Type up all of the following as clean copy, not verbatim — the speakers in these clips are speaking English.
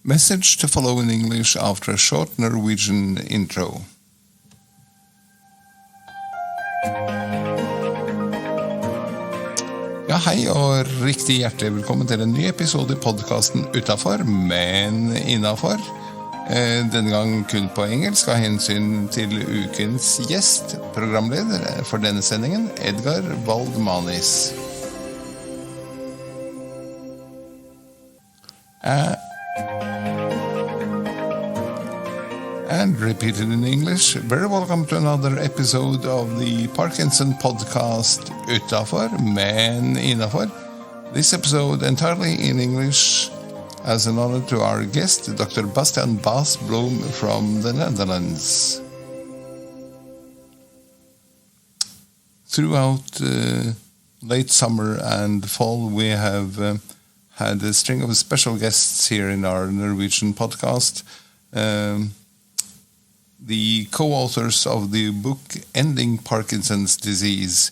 Message to follow in English after a short Norwegian intro. Ja, hei og riktig hjertelig velkommen til en ny episode i podcasten Utenfor, men innenfor. Denne gang kun på engelsk av hensyn til ukens gjest, programleder for denne sendingen, Edgar Waldmanis. And repeated in English, very welcome to another episode of the Parkinson podcast Utenfor, men innenfor. This episode entirely in English as an honor to our guest, Dr. Bas Bloem from the Netherlands. Throughout late summer and fall, we have had a string of special guests here in our Norwegian podcast. The co-authors of the book Ending Parkinson's Disease.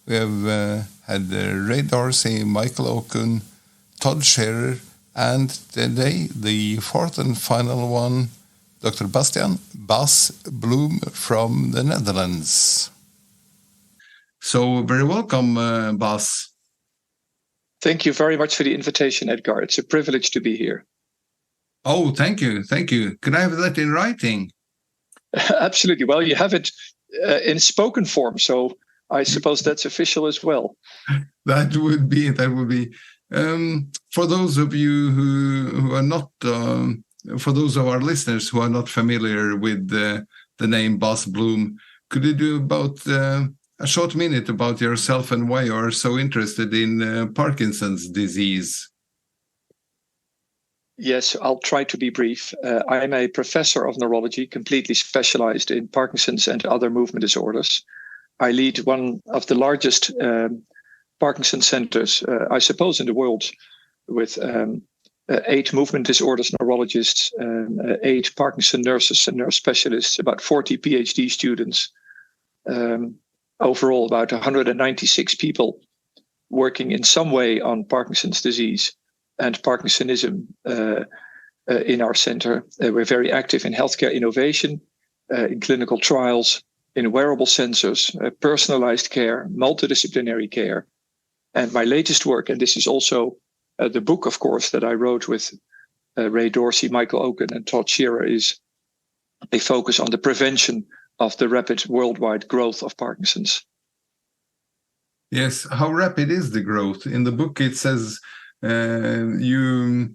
We have had Ray Dorsey, Michael Okun, Todd Scherer, and today the fourth and final one, Dr. Bas Bloem from the Netherlands. So very welcome, Bas. Thank you very much for the invitation, Edgar. It's a privilege to be here. Oh, thank you. Could I have that in writing? Absolutely. Well, you have it in spoken form, so I suppose that's official as well. That would be. For those of you who are not, for those of our listeners who are not familiar with the name Bas Bloem, could you do about a short minute about yourself and why you are so interested in Parkinson's disease? Yes, I'll try to be brief. I'm a professor of neurology, completely specialized in Parkinson's and other movement disorders. I lead one of the largest Parkinson centers, I suppose, in the world, with 8 movement disorders neurologists, 8 Parkinson nurses and nurse specialists, about 40 PhD students, overall about 196 people working in some way on Parkinson's disease and Parkinsonism in our center. We're very active in healthcare innovation, in clinical trials, in wearable sensors, personalized care, multidisciplinary care. And my latest work, and this is also the book, of course, that I wrote with Ray Dorsey, Michael Okun, and Todd Scherer, is a focus on the prevention of the rapid worldwide growth of Parkinson's. Yes, how rapid is the growth? In the book, it says you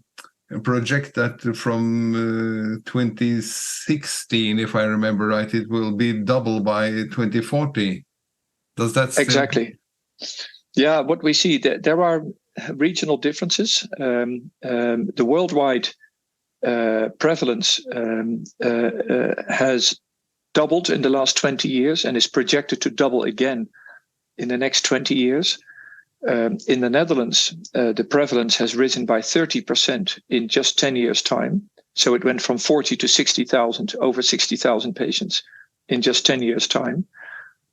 project that from 2016, if I remember right, it will be double by 2040. Does that exactly? Yeah, what we see, there are regional differences. The worldwide prevalence has doubled in the last 20 years and is projected to double again in the next 20 years. In the Netherlands, the prevalence has risen by 30% in just 10 years' time. So it went from 40 to 60,000, over 60,000 patients in just 10 years' time.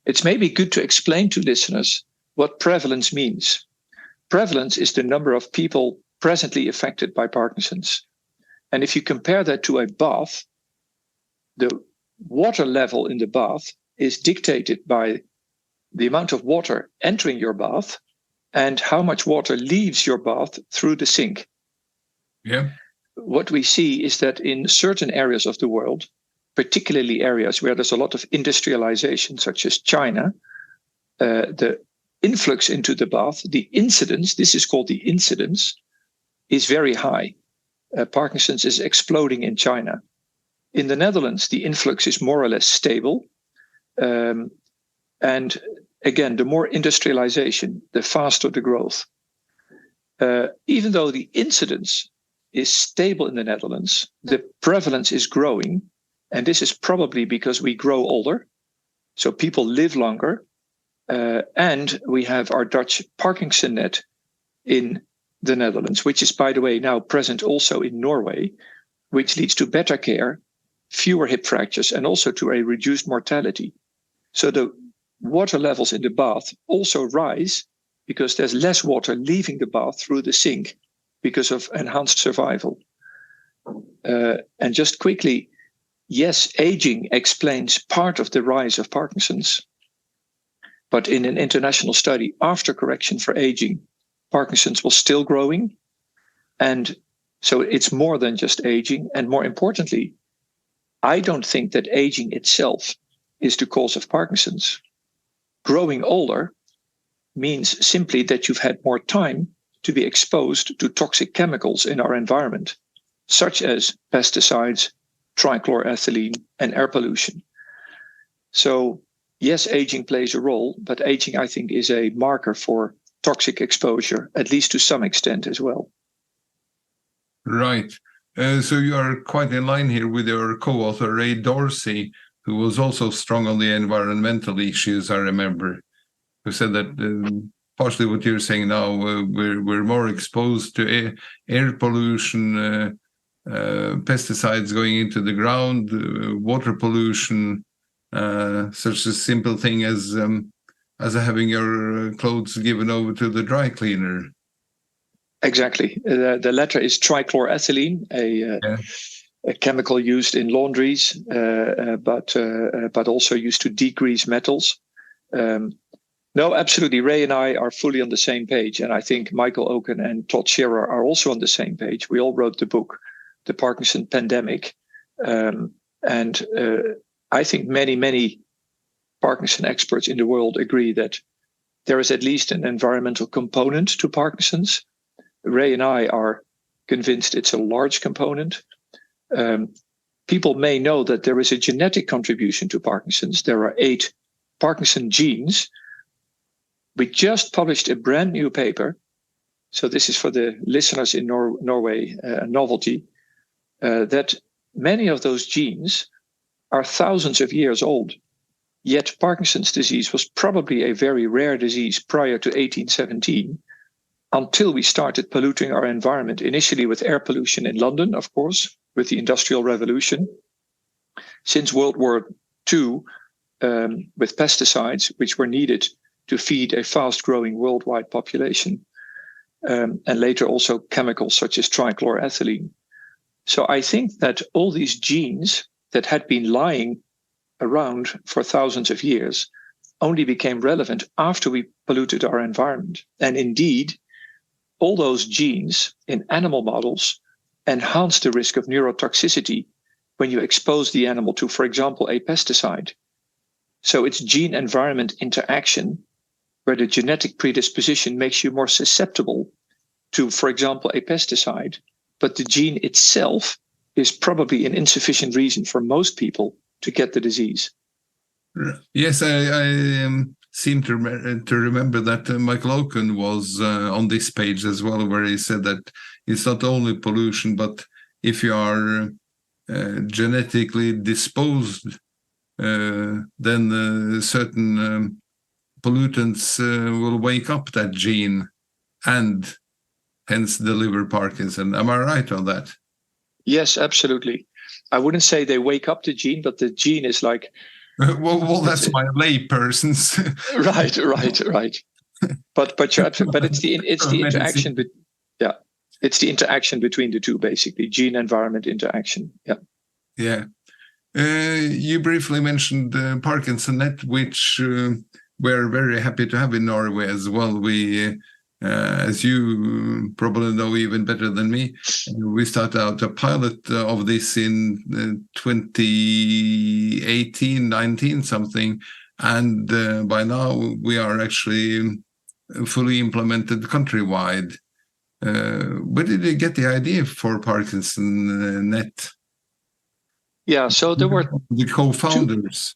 It's maybe good to explain to listeners what prevalence means. Prevalence is the number of people presently affected by Parkinson's. And if you compare that to a bath, the water level in the bath is dictated by the amount of water entering your bath and how much water leaves your bath through the sink. Yeah. What we see is that in certain areas of the world, particularly areas where there's a lot of industrialization, such as China, the influx into the bath, the incidence, this is called the incidence, is very high. Parkinson's is exploding in China. In the Netherlands, the influx is more or less stable. And again, the more industrialization, the faster the growth. Even though the incidence is stable in the Netherlands, the prevalence is growing. And this is probably because we grow older. So people live longer. And we have our Dutch Parkinson net in the Netherlands, which is, by the way, now present also in Norway, which leads to better care, fewer hip fractures, and also to a reduced mortality. So the water levels in the bath also rise because there's less water leaving the bath through the sink because of enhanced survival. And just quickly, yes, aging explains part of the rise of Parkinson's. But in an international study, after correction for aging, Parkinson's was still growing. And so it's more than just aging. And more importantly, I don't think that aging itself is the cause of Parkinson's. Growing older means simply that you've had more time to be exposed to toxic chemicals in our environment, such as pesticides, trichloroethylene, and air pollution. So, yes, aging plays a role, but aging, I think, is a marker for toxic exposure, at least to some extent as well. Right. So you are quite in line here with your co-author, Ray Dorsey, who was also strong on the environmental issues, I remember, who said that partially what you're saying now, we're more exposed to air pollution, pesticides going into the ground, water pollution, such a simple thing as having your clothes given over to the dry cleaner. Exactly. The latter is trichloroethylene, a chemical used in laundries, but also used to degrease metals. No, absolutely. Ray and I are fully on the same page. And I think Michael Oken and Todd Shearer are also on the same page. We all wrote the book, The Parkinson Pandemic. And I think many Parkinson experts in the world agree that there is at least an environmental component to Parkinson's. Ray and I are convinced it's a large component. People may know that there is a genetic contribution to Parkinson's. There are 8 Parkinson genes. We just published a brand new paper. So this is for the listeners in Norway, a novelty, that many of those genes are thousands of years old. Yet Parkinson's disease was probably a very rare disease prior to 1817, until we started polluting our environment, initially with air pollution in London, of course, with the Industrial Revolution. Since World War II, with pesticides, which were needed to feed a fast-growing worldwide population, and later also chemicals such as trichloroethylene. So I think that all these genes that had been lying around for thousands of years only became relevant after we polluted our environment. And indeed, all those genes in animal models enhance the risk of neurotoxicity when you expose the animal to, for example, a pesticide. So it's gene-environment interaction where the genetic predisposition makes you more susceptible to, for example, a pesticide, but the gene itself is probably an insufficient reason for most people to get the disease. Yes, I seem to remember that Michael Oken was on this page as well, where he said that it's not only pollution, but if you are genetically disposed, then certain pollutants will wake up that gene and hence deliver Parkinson. Am I right on that? Yes, absolutely. I wouldn't say they wake up the gene, but the gene is like... well, that's my lay person's. Right. But you're absolutely, but it's the interaction. It's the interaction between the two, basically, gene environment interaction. Yeah. You briefly mentioned Parkinson Net, which we're very happy to have in Norway as well. We, as you probably know even better than me, we started out a pilot of this in 2018-19 something, and by now we are actually fully implemented countrywide. Where did you get the idea for Parkinson Net? Yeah, so there were the co-founders.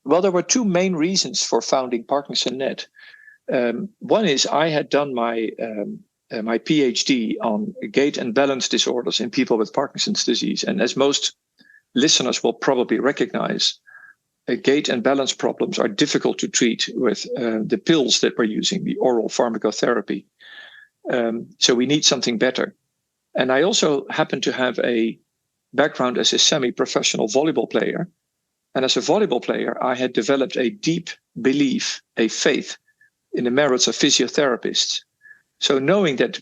Well, there were 2 main reasons for founding Parkinson Net. One is I had done my PhD on gait and balance disorders in people with Parkinson's disease. And as most listeners will probably recognize, gait and balance problems are difficult to treat with the pills that we're using, the oral pharmacotherapy. So we need something better. And I also happen to have a background as a semi-professional volleyball player. And as a volleyball player, I had developed a deep belief, a faith in the merits of physiotherapists. So knowing that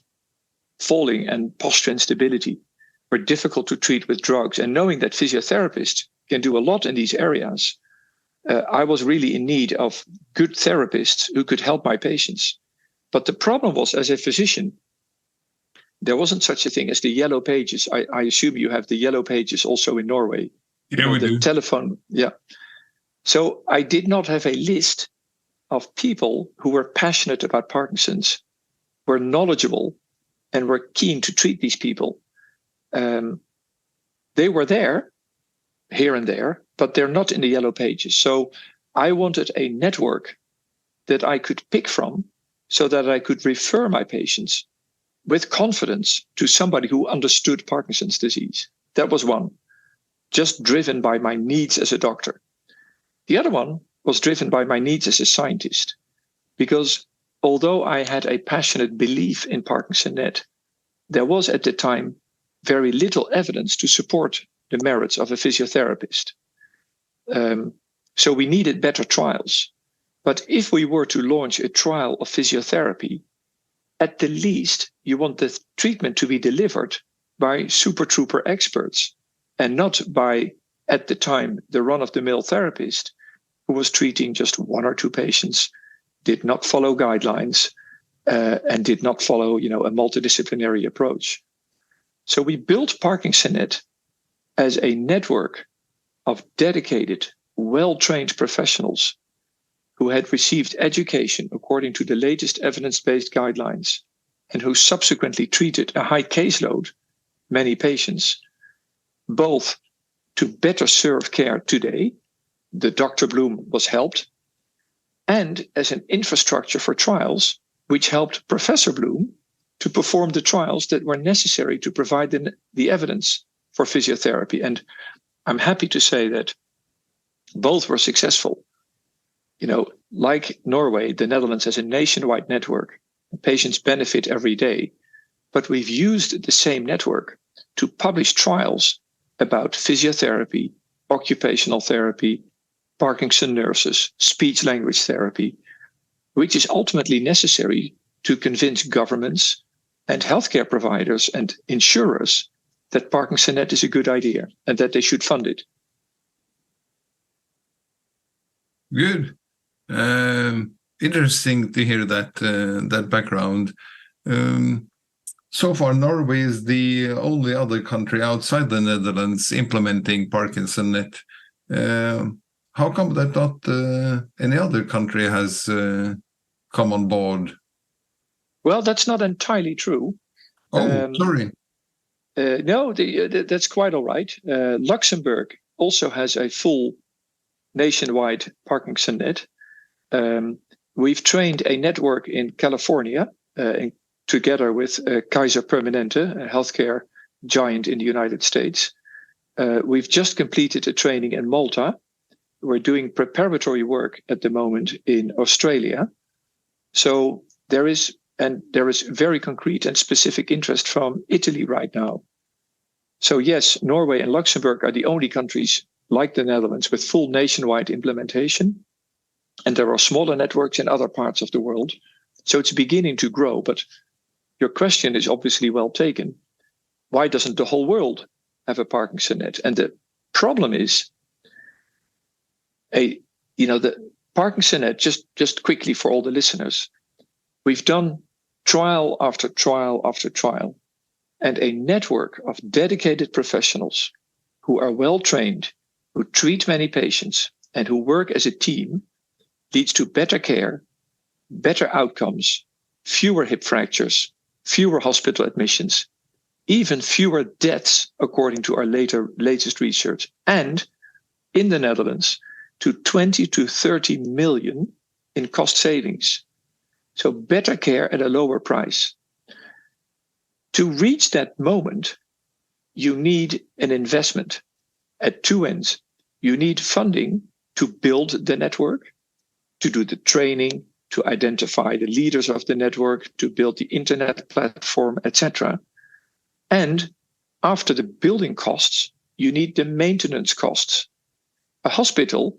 falling and posture instability were were difficult to treat with drugs. And knowing that physiotherapists can do a lot in these areas, I was really in need of good therapists who could help my patients. But the problem was, as a physician, there wasn't such a thing as the yellow pages. I assume you have the yellow pages also in Norway. Yeah, we do. Telephone, yeah. So I did not have a list of people who were passionate about Parkinson's, were knowledgeable, and were keen to treat these people. They were there, here and there, but they're not in the yellow pages. So I wanted a network that I could pick from so that I could refer my patients with confidence to somebody who understood Parkinson's disease. That was one, just driven by my needs as a doctor. The other one was driven by my needs as a scientist, because although I had a passionate belief in ParkinsonNet, there was at the time very little evidence to support the merits of a physiotherapist. So we needed better trials. But if we were to launch a trial of physiotherapy, at the least, you want the treatment to be delivered by super trooper experts and not by, at the time, the run-of-the-mill therapist who was treating just one or two patients, did not follow guidelines, and did not follow, a multidisciplinary approach. So we built ParkinsonNet as a network of dedicated, well-trained professionals who had received education according to the latest evidence-based guidelines and who subsequently treated a high caseload, many patients, both to better serve care today, the Dr. Bloem was helped, and as an infrastructure for trials, which helped Professor Bloem to perform the trials that were necessary to provide the evidence for physiotherapy. And I'm happy to say that both were successful. Like Norway, the Netherlands has a nationwide network. Patients benefit every day. But we've used the same network to publish trials about physiotherapy, occupational therapy, Parkinson nurses, speech-language therapy, which is ultimately necessary to convince governments and healthcare providers and insurers that ParkinsonNet is a good idea and that they should fund it. Good. Interesting to hear that background. So far, Norway is the only other country outside the Netherlands implementing ParkinsonNet. How come that not any other country has come on board? Well, that's not entirely true. Oh, sorry. No, that's quite all right. Luxembourg also has a full nationwide ParkinsonNet. We've trained a network in California together with Kaiser Permanente, a healthcare giant in the United States. We've just completed a training in Malta. We're doing preparatory work at the moment in Australia. So there is very concrete and specific interest from Italy right now. So yes, Norway and Luxembourg are the only countries like the Netherlands with full nationwide implementation. And there are smaller networks in other parts of the world. So it's beginning to grow. But your question is obviously well taken. Why doesn't the whole world have a ParkinsonNet? And the problem is, the ParkinsonNet, just quickly for all the listeners, we've done trial after trial after trial, and a network of dedicated professionals who are well trained, who treat many patients, and who work as a team leads to better care, better outcomes, fewer hip fractures, fewer hospital admissions, even fewer deaths, according to our latest research, and in the Netherlands, to 20 to 30 million in cost savings. So better care at a lower price. To reach that moment, you need an investment at two ends. You need funding to build the network, to do the training, to identify the leaders of the network, to build the internet platform, etc. And after the building costs, you need the maintenance costs. A hospital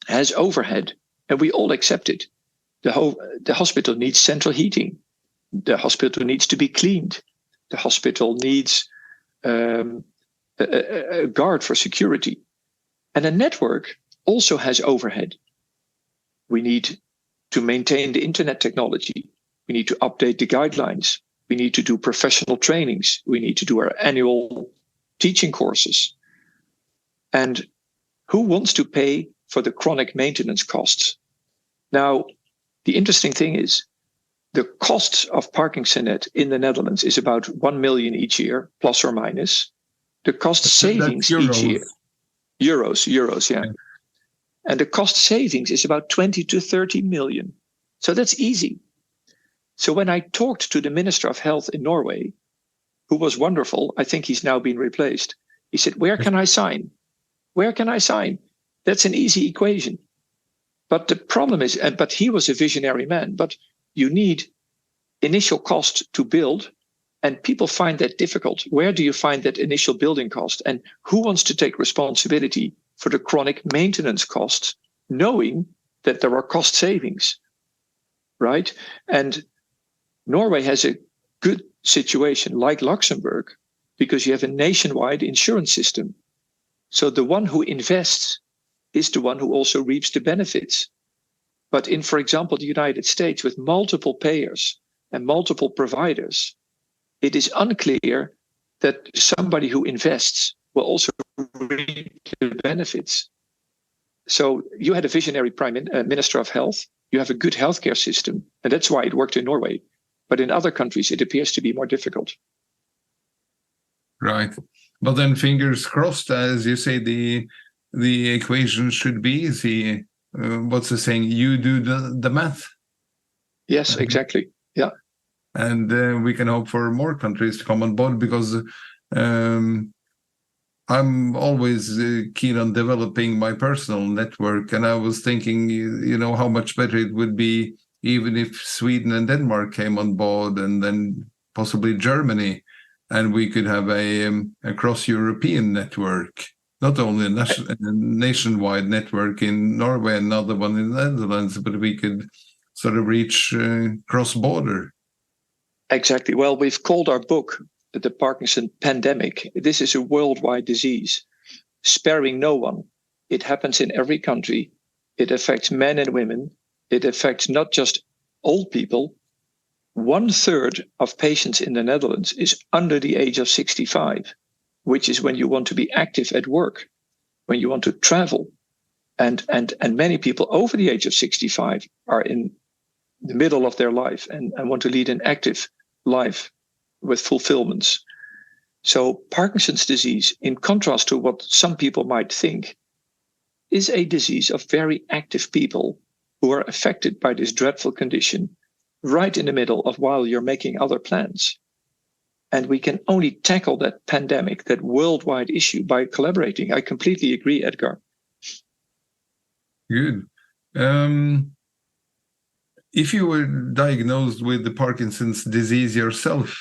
has overhead, and we all accept it. The hospital needs central heating. The hospital needs to be cleaned. The hospital needs a guard for security. And a network also has overhead. We need to maintain the internet technology. We need to update the guidelines. We need to do professional trainings. We need to do our annual teaching courses. And who wants to pay for the chronic maintenance costs? Now, the interesting thing is the costs of Parkinsonet in the Netherlands is about 1 million each year, plus or minus. The cost savings each year. Euros, yeah. And the cost savings is about 20 to 30 million. So that's easy. So when I talked to the Minister of Health in Norway, who was wonderful, I think he's now been replaced. He said, where can I sign? Where can I sign? That's an easy equation. But the problem is, but he was a visionary man, but you need initial cost to build, and people find that difficult. Where do you find that initial building cost? And who wants to take responsibility for the chronic maintenance costs, knowing that there are cost savings, right? And Norway has a good situation, like Luxembourg, because you have a nationwide insurance system. So the one who invests is the one who also reaps the benefits. But in, for example, the United States, with multiple payers and multiple providers, it is unclear that somebody who invests will also reap the benefits. So you had a visionary Minister of Health. You have a good healthcare system, and that's why it worked in Norway. But in other countries, it appears to be more difficult. Right. But then fingers crossed, as you say, the equation should be easy. What's the saying? You do the math. Yes, exactly. Yeah. And we can hope for more countries to come on board, because I'm always keen on developing my personal network. And I was thinking, how much better it would be even if Sweden and Denmark came on board, and then possibly Germany, and we could have a cross-European network, not only a nationwide network in Norway and another one in the Netherlands, but we could sort of reach cross-border. Exactly. Well, we've called our book The Parkinson Pandemic. This is a worldwide disease, sparing no one. It happens in every country. It affects men and women. It affects not just old people. 1/3 of patients in the Netherlands is under the age of 65, which is when you want to be active at work, when you want to travel. And many people over the age of 65 are in the middle of their life and want to lead an active life with fulfillments. So Parkinson's disease, in contrast to what some people might think, is a disease of very active people who are affected by this dreadful condition right in the middle of while you're making other plans. And we can only tackle that pandemic, that worldwide issue, by collaborating. I completely agree, Edgar. Good. If you were diagnosed with the Parkinson's disease yourself,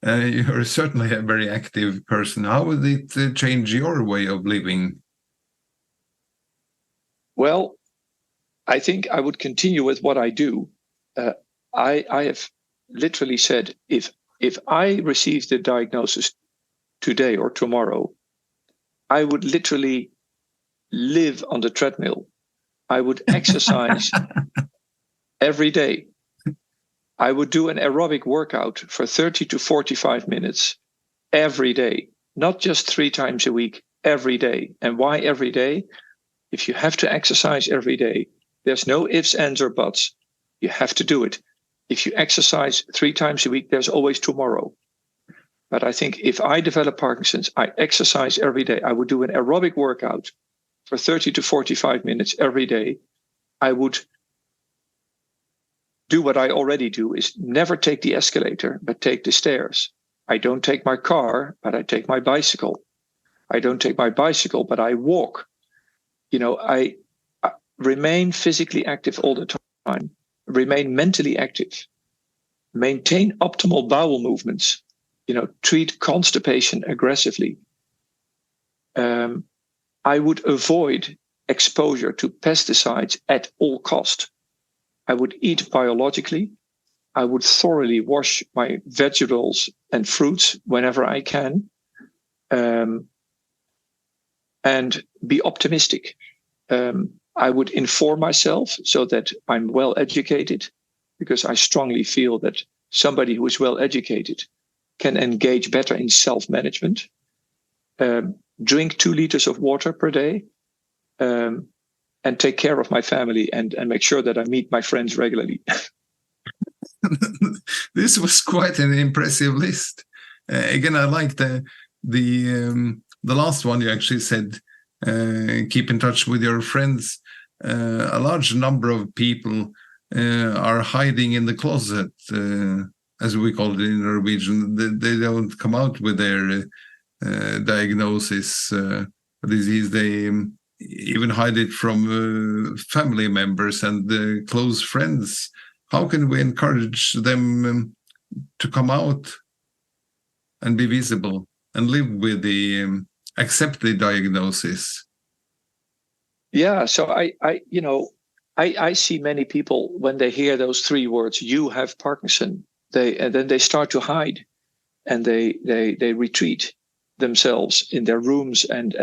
you're certainly a very active person. How would it change your way of living? Well, I think I would continue with what I do. I have literally said, if I receive the diagnosis today or tomorrow, I would literally live on the treadmill. I would exercise every day. I would do an aerobic workout for 30 to 45 minutes every day, not just 3 times a week, every day. And why every day? If you have to exercise every day, there's no ifs, ands, or buts. You have to do it. If you exercise 3 times a week, there's always tomorrow. But I think if I develop Parkinson's, I exercise every day. I would do an aerobic workout for 30 to 45 minutes every day. I would do what I already do, is never take the escalator, but take the stairs. I don't take my car, but I take my bicycle. I don't take my bicycle, but I walk. I remain physically active all the time, remain mentally active, maintain optimal bowel movements, treat constipation aggressively. I would avoid exposure to pesticides at all cost. I would eat biologically. I would thoroughly wash my vegetables and fruits whenever I can. and be optimistic. I would inform myself so that I'm well educated, because I strongly feel that somebody who is well educated can engage better in self-management. Drink 2 liters of water per day, and take care of my family, and make sure that I meet my friends regularly. This was quite an impressive list. Again, I like the last one you actually said. Keep in touch with your friends. A large number of people are hiding in the closet, as we call it in Norwegian. They don't come out with their diagnosis, disease. They even hide it from family members and close friends. How can we encourage them to come out and be visible and live with the accept the diagnosis? Yeah, so I see many people when they hear those 3 words, "You have Parkinson," and then they start to hide, and they retreat themselves in their rooms, and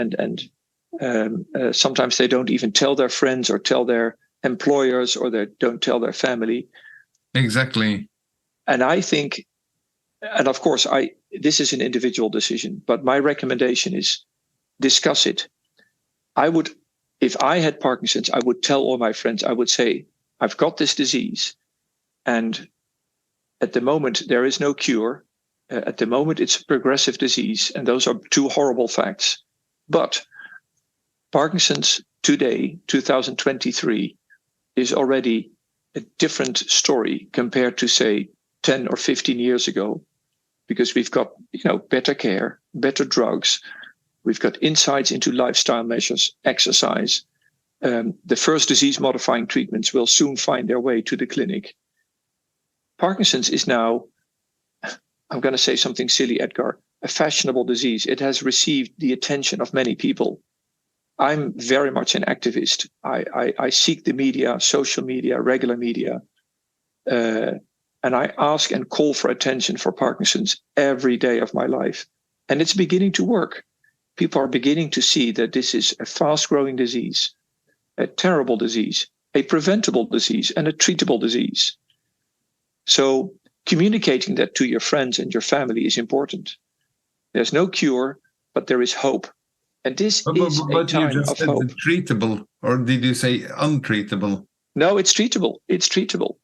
sometimes they don't even tell their friends or tell their employers, or they don't tell their family. Exactly. And I think, and of course, this is an individual decision, but my recommendation is discuss it. If I had Parkinson's, I would tell all my friends, I would say, I've got this disease, and at the moment there is no cure. At the moment it's a progressive disease, and those are 2 horrible facts. But Parkinson's today, 2023, is already a different story compared to, say, 10 or 15 years ago, because we've got better care, better drugs. We've got insights into lifestyle measures, exercise. The first disease-modifying treatments will soon find their way to the clinic. Parkinson's is now, I'm going to say something silly, Edgar, a fashionable disease. It has received the attention of many people. I'm very much an activist. I seek the media, social media, regular media, and I ask and call for attention for Parkinson's every day of my life. And it's beginning to work. People are beginning to see that this is a fast-growing disease, a terrible disease, a preventable disease, and a treatable disease. So communicating that to your friends and your family is important. There's no cure, but there is hope. And this is a time of hope. Treatable, or did you say untreatable? No, it's treatable. It's treatable.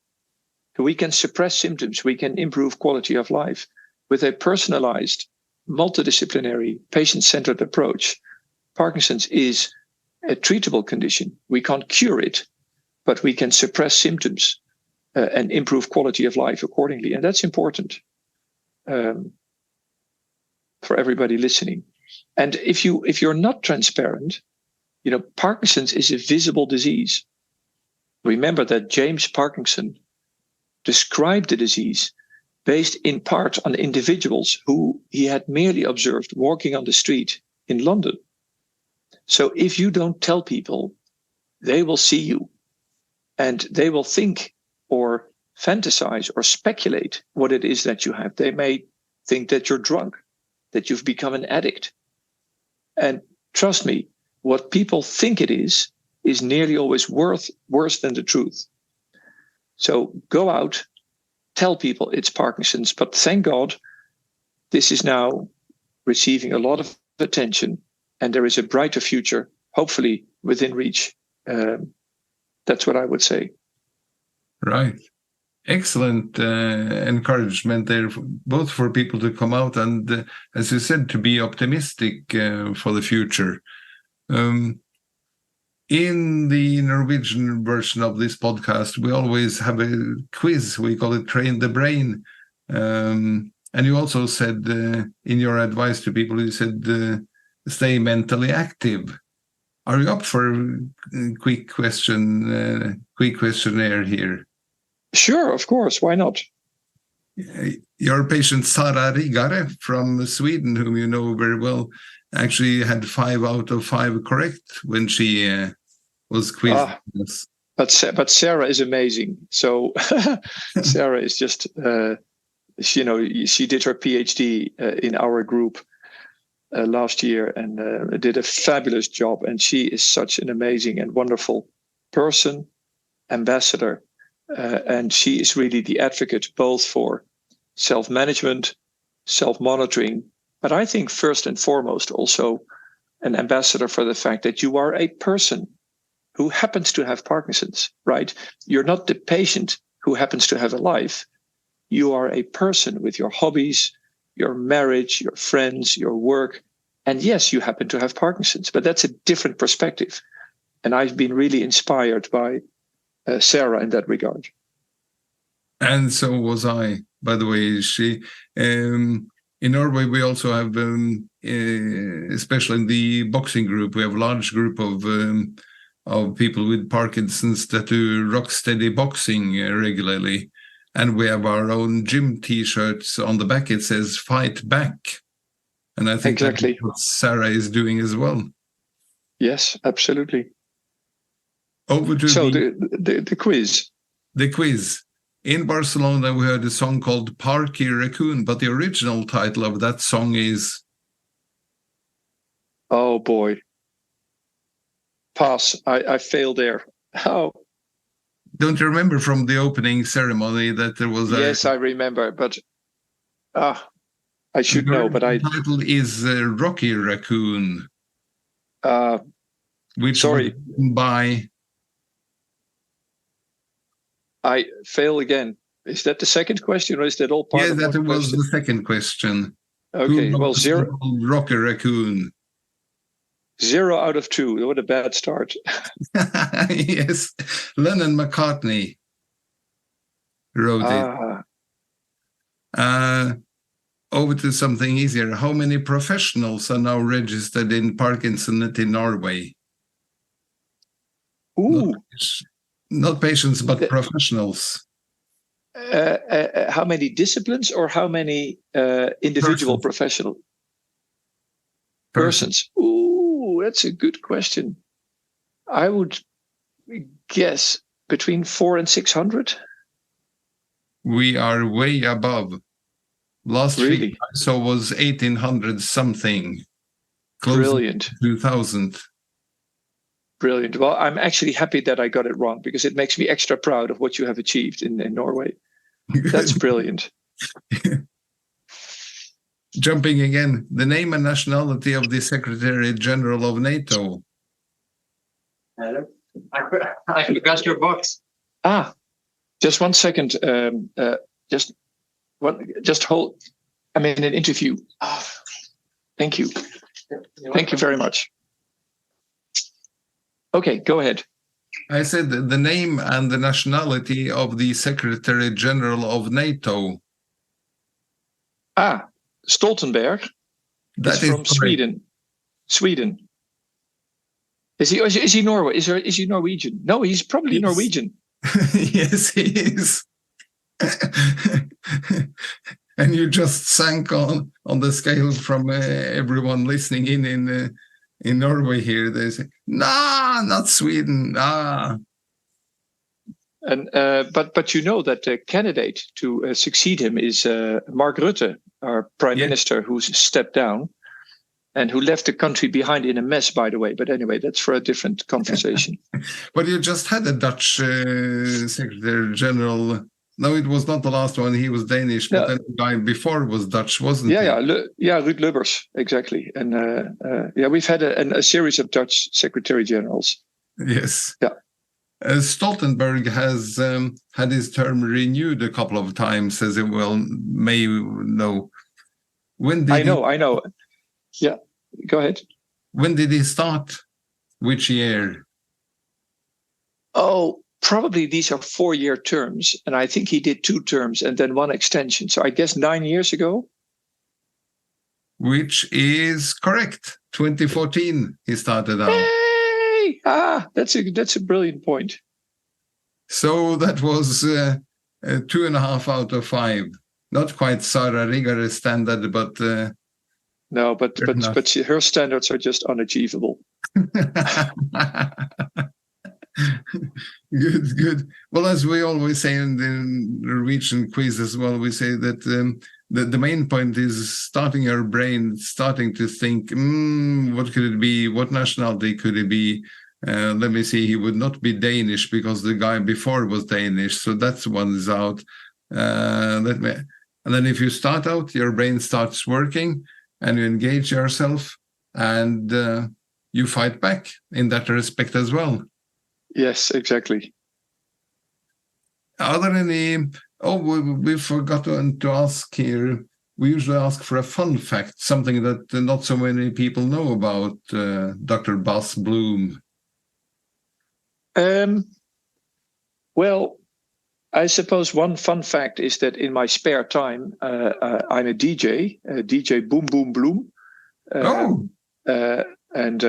We can suppress symptoms. We can improve quality of life with a personalized, multidisciplinary, patient-centered approach. Parkinson's is a treatable condition. We can't cure it, but we can suppress symptoms and improve quality of life accordingly. And that's important for everybody listening. And if you're not transparent, Parkinson's is a visible disease. Remember that James Parkinson described the disease based in part on individuals who he had merely observed walking on the street in London. So if you don't tell people, they will see you, and they will think or fantasize or speculate what it is that you have. They may think that you're drunk, that you've become an addict. And trust me, what people think it is nearly always worse than the truth. So go out, tell people it's Parkinson's, but thank God this is now receiving a lot of attention, and there is a brighter future, hopefully within reach. That's what I would say. Right. Excellent encouragement there, both for people to come out and, as you said, to be optimistic for the future. In the Norwegian version of this podcast, we always have a quiz. We call it Train the Brain. And you also said in your advice to people, you said stay mentally active. Are you up for a quick questionnaire here? Sure, of course. Why not? Your patient Sara Rigare from Sweden, whom you know very well, actually had 5 out of 5 correct when she was quizzed. But Sarah is amazing. So Sarah is just, she did her PhD in our group. last year and did a fabulous job. And she is such an amazing and wonderful person, ambassador. And she is really the advocate both for self-management, self-monitoring, but I think first and foremost also an ambassador for the fact that you are a person who happens to have Parkinson's, right? You're not the patient who happens to have a life. You are a person with your hobbies, your marriage, your friends, your work. And yes, you happen to have Parkinson's, but that's a different perspective. And I've been really inspired by Sarah in that regard. And so was I, by the way. In Norway, we also have, especially in the boxing group, we have a large group of people with Parkinson's that do rock steady boxing regularly. And we have our own gym T-shirts. On the back it says "Fight Back," and I think exactly that's what Sarah is doing as well. Yes, absolutely. Over to the quiz. The quiz. In Barcelona, we heard a song called "Parky Raccoon," but the original title of that song is. Oh boy. Pass. I failed there. How? Don't you remember from the opening ceremony that there was Yes, I remember, but I should know, but the title is Rocky Raccoon. Which sorry. By... I fail again. Is that the second question, or is that all part of that was question? the second question. Okay, well, 0. Rocky Raccoon. 0 out of 2. What a bad start. Yes, Lennon McCartney wrote it. Over to something easier. How many professionals are now registered in Parkinson in Norway? Ooh. Not patients, but professionals. How many disciplines or how many individual professional persons? Ooh, that's a good question. I would guess between 400 and 600. We are way above. Last really? figure I saw was 1,800 something. Close Brilliant. To 2,000. Brilliant. Well, I'm actually happy that I got it wrong because it makes me extra proud of what you have achieved in Norway. That's brilliant. Jumping again, the name and nationality of the Secretary General of NATO. Hello. I forgot your box. Just 1 second. Just hold. I'm in an interview. Thank you. Thank you very much. Okay, go ahead. I said the name and the nationality of the Secretary General of NATO. Stoltenberg. That is from Sweden. Sweden. Is he Norway? Is he Norwegian? No, he's probably Norwegian. Yes, he is. And you just sank on the scale from everyone listening in Norway here. They say, "Nah, not Sweden." And but you know that the candidate to succeed him is Mark Rutte, our Prime Minister, who's stepped down and who left the country behind in a mess, by the way. But anyway, that's for a different conversation. But you just had a Dutch Secretary General. No, it was not the last one. He was Danish, but then the guy before was Dutch, wasn't he? Yeah, Ruud Lubbers, exactly. And we've had a series of Dutch Secretary Generals. Yes. Yeah. Stoltenberg has had his term renewed a couple of times, as it may know. When did I know. Yeah, go ahead. When did he start? Which year? Oh, probably these are 4-year terms, and I think he did 2 terms and then 1 extension. So I guess 9 years ago. Which is correct. 2014 he started out. Hey! That's a brilliant point. So that was 2.5 out of 5. Not quite Sarah Rigger's standard, but no, but her standards are just unachievable. Good. Well, as we always say in the Norwegian quiz as well, we say that the main point is starting your brain, starting to think, what could it be? What nationality could it be? Let me see, he would not be Danish because the guy before was Danish, so that's one is out. And then if you start out, your brain starts working and you engage yourself and you fight back in that respect as well. Yes, exactly. Are there any... Oh, we forgot to ask here. We usually ask for a fun fact, something that not so many people know about Dr. Bas Bloem. Well, I suppose one fun fact is that in my spare time, I'm a DJ Boom Boom Bloem. And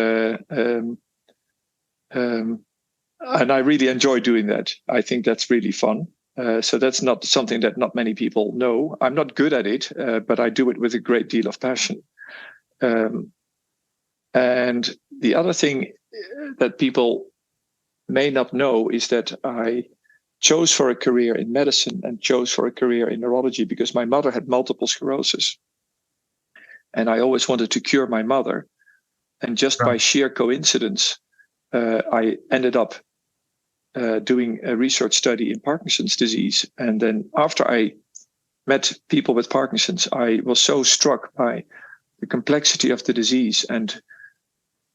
I really enjoy doing that. I think that's really fun. So that's not something that not many people know. I'm not good at it, but I do it with a great deal of passion. And the other thing that people may not know is that I chose for a career in medicine and chose for a career in neurology because my mother had multiple sclerosis. And I always wanted to cure my mother. And just by sheer coincidence, I ended up doing a research study in Parkinson's disease. And then after I met people with Parkinson's, I was so struck by the complexity of the disease and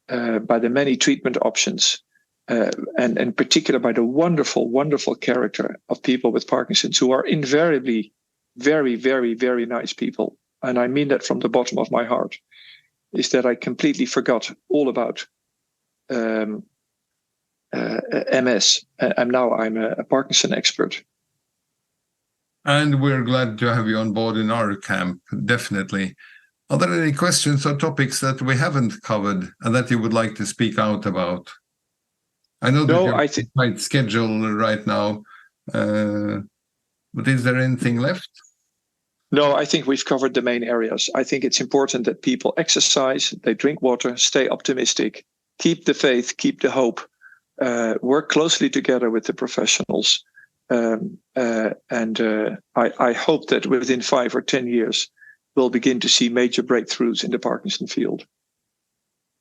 by the many treatment options, and in particular by the wonderful, wonderful character of people with Parkinson's who are invariably very, very, very nice people. And I mean that from the bottom of my heart, is that I completely forgot all about MS. And now I'm a Parkinson expert. And we're glad to have you on board in our camp, definitely. Are there any questions or topics that we haven't covered and that you would like to speak out about? I know that you're quite scheduled right now, but is there anything left? No, I think we've covered the main areas. I think it's important that people exercise, they drink water, stay optimistic, keep the faith, keep the hope, work closely together with the professionals. And I hope that within 5 or 10 years, we'll begin to see major breakthroughs in the Parkinson field.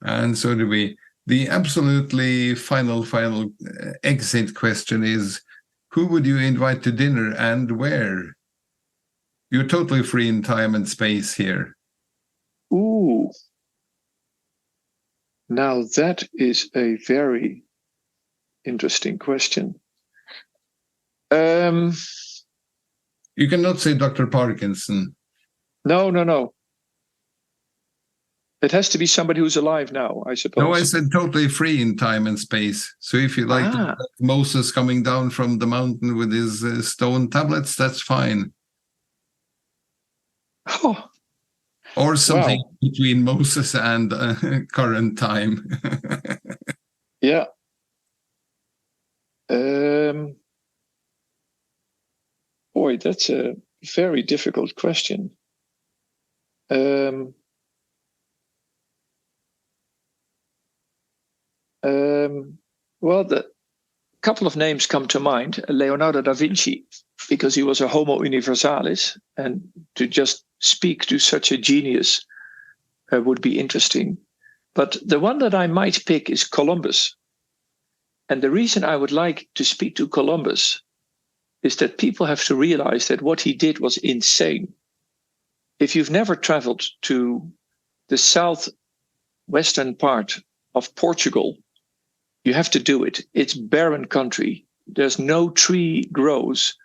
And so do we. The absolutely final exit question is, who would you invite to dinner and where? You're totally free in time and space here. Ooh. Now that is a very interesting question. You cannot say Dr. Parkinson. No. It has to be somebody who's alive now, I suppose. No, I said totally free in time and space. So if you like Moses coming down from the mountain with his stone tablets, that's fine. Oh. Or something between Moses and current time. Yeah. Boy, that's a very difficult question. Well, the couple of names come to mind. Leonardo da Vinci, because he was a homo universalis, and to just speak to such a genius would be interesting. But the one that I might pick is Columbus. And the reason I would like to speak to Columbus is that people have to realize that what he did was insane. If you've never traveled to the southwestern part of Portugal, you have to do it. It's barren country. There's no tree grows.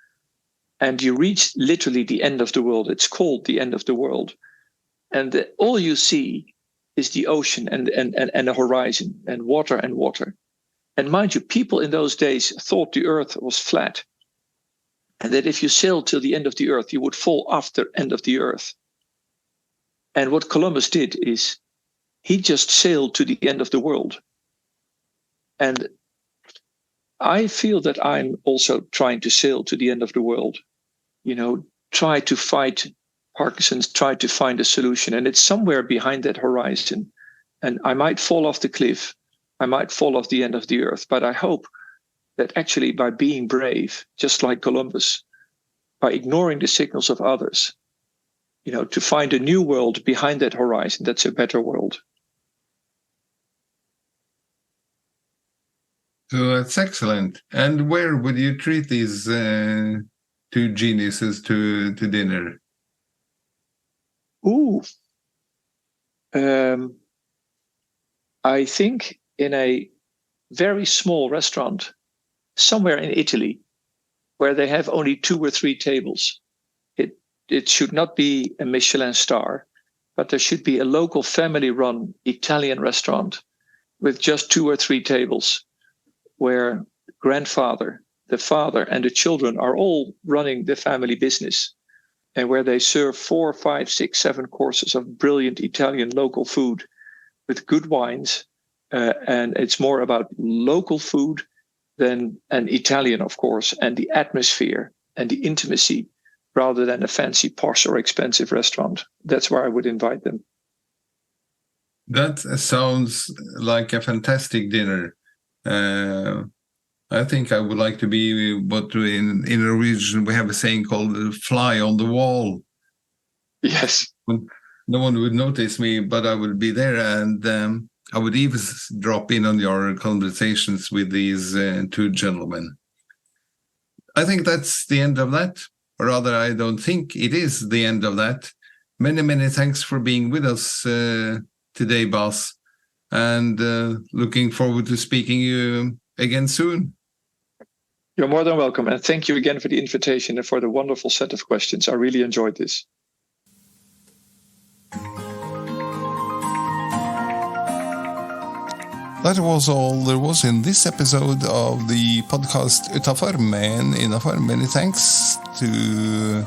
And you reach literally the end of the world. It's called the end of the world. And all you see is the ocean and the horizon and water and water. And mind you, people in those days thought the earth was flat. And that if you sailed till the end of the earth, you would fall off the end of the earth. And what Columbus did is he just sailed to the end of the world. And I feel that I'm also trying to sail to the end of the world, try to fight Parkinson's, try to find a solution. And it's somewhere behind that horizon. And I might fall off the cliff. I might fall off the end of the earth. But I hope that actually by being brave, just like Columbus, by ignoring the signals of others, to find a new world behind that horizon that's a better world. So that's excellent. And where would you treat these two geniuses to dinner? I think in a very small restaurant somewhere in Italy, where they have only 2 or 3 tables. It should not be a Michelin star, but there should be a local family-run Italian restaurant with just 2 or 3 tables, where grandfather, the father, and the children are all running the family business, and where they serve 4, 5, 6, 7 courses of brilliant Italian local food with good wines, and it's more about local food than an Italian, of course, and the atmosphere and the intimacy, rather than a fancy, posh, or expensive restaurant. That's where I would invite them. That sounds like a fantastic dinner. I think I would like to be what in Norwegian we have a saying called fly on the wall. Yes. No one would notice me, but I would be there, and I would even drop in on your conversations with these 2 gentlemen. I think that's the end of that. Or rather, I don't think it is the end of that. Many, many thanks for being with us today, Bas. And looking forward to speaking to you again soon. You're more than welcome. And thank you again for the invitation and for the wonderful set of questions. I really enjoyed this. That was all there was in this episode of the podcast Utenfor, men innenfor. Many thanks to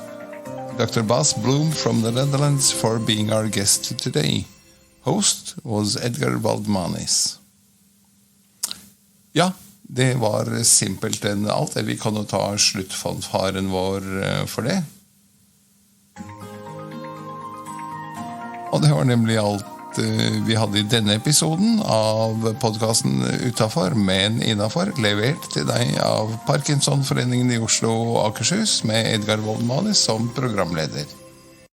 Dr. Bas Bloem from the Netherlands for being our guest today. Host was Edgar Waldmanis. Ja, det var simpelthen alt. Vi kan jo ta sluttfanfaren vår for det. Og det var nemlig alt vi hadde i denne episoden av podcasten Utenfor, men innenfor, levert til deg av Parkinsonforeningen i Oslo og Akershus med Edgar Waldmanis som programleder.